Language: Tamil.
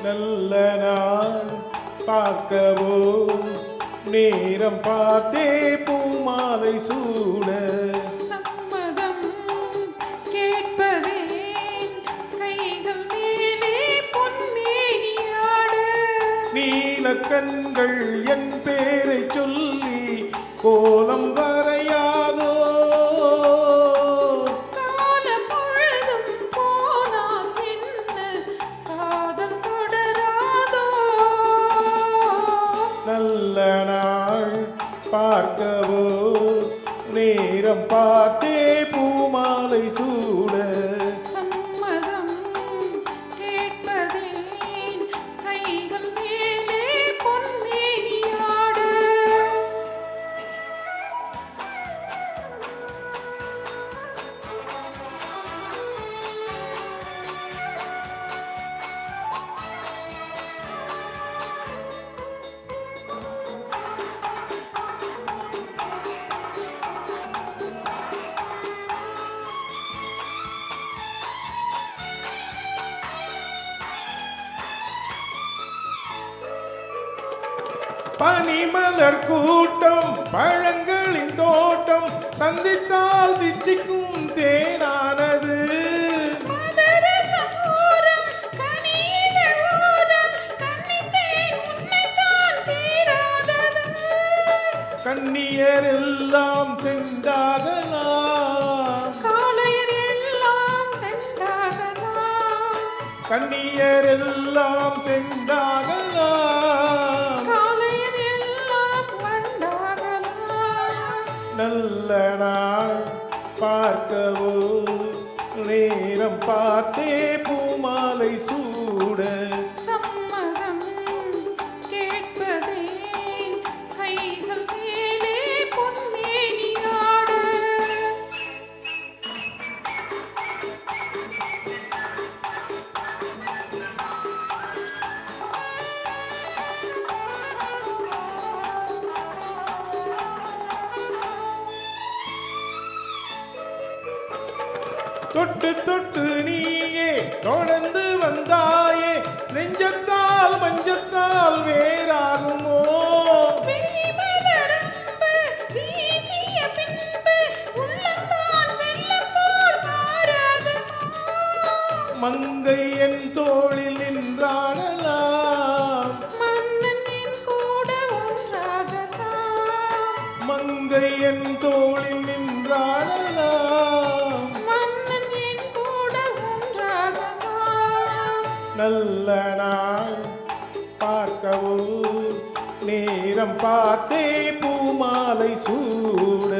நல்ல நாள் பார்க்கவோ நேரம் பார்த்தே பூமாலை சூட சம்மதம் கேட்பதேன் கைகள் மேலே பொன்மேனியாடு நீல கண்கள் என் பேரை சொல்லி கோலம் வரையாதோ காலம் முழுதும் போனால் என்ன காதல் தொடராதோ நல்ல நாள் பார்க்கவோ நேரம் பார்த்தே பூமாலை சூட சம்மதம் கேட்பதேன் கைகள் மேலே பொன்மேனியாடு பனிமலர் கூட்டம் பழங்களின் தோட்டம் சந்தித்தால் தித்திக்கும் தேனானது மதரசமோரம் கனிதழோரம் கன்னித்தேன் உன்னைத்தான் தீராதது கண்ணியர் எல்லாம் சென்றாகலாம் காலையர் எல்லாம் சென்றாகலாம் கண்ணியர் எல்லாம் சென்றாகலாம் காலையர் எல்லாம் வந்தாகலாம் நல்ல நாள் பார்க்கவோ நேரம் பார்த்தே பூமாலை சூட சம்மதம் கேட்பதேன் கைகள் மேலே பொன்மேனியாடு தொட்டு தொட்டு நீயே தொடர்ந்து வந்தாயே நெஞ்சத்தால் மஞ்சத்தால் வேறாகுமோ விழிமலரம்பு வீசிய பின்பு உள்ளந்தான் வெள்ளம் போல் மாறாகுமா மங்கை என் தோளில் நின்றாடலாம் மன்னன் என் கூட ஒன்றாகலாம் மங்கை என் தோளில் நின்றாடலாம் மன்னன் என் கூட ஒன்றாகலாம் நல்ல நாள் பார்க்கவோ நேரம் பார்த்தே பூமாலை சூட